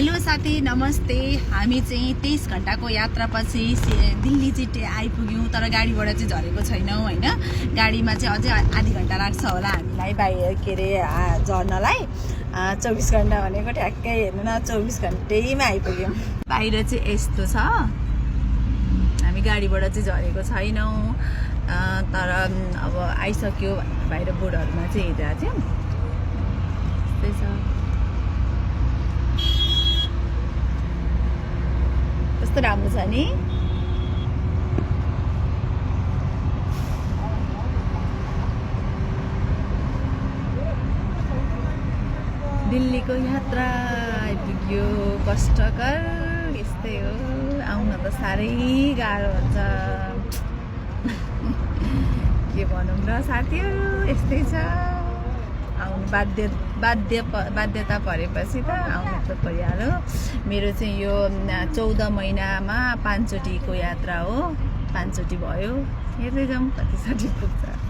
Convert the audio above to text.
Hello साथी नमस्ते। हामी चाहिँ 23 घण्टाको यात्रापछि दिल्ली चाहिँ आइपुग्यौँ, तर गाडीबाट चाहिँ झरेको छैनौँ होइन। गाडीमा चाहिँ अझै आधी घण्टा लाग्छ होला हामीलाई बाहिर के अरे झर्नलाई। 24 घण्टा भनेको ठ्याक्कै हेर्नु न 24 घण्टैमा आइपुग्यौँ। बाहिर चाहिँ यस्तो छ, हामी गाडीबाट चाहिँ झरेको छैनौँ, तर अब आइसक्यो बाहिर बोर्डहरूमा चाहिँ हेरेर चाहिँ त्यस्तै छ। कस्तो राम्रो छ नि। दिल्लीको यात्रा आइपुग्यो, कष्टकर यस्तै हो। आउन त साह्रै गाह्रो हुन्छ, के भनौँ र साथीहरू, यस्तै छ। आउनु बाध्यता परेपछि त आउनु त परिहाल्यो। मेरो चाहिँ यो 14 महिनामा 5 चोटिको यात्रा हो, 5 चोटि भयो। हेर्दै जाउँ कतिचोटि पुग्छ।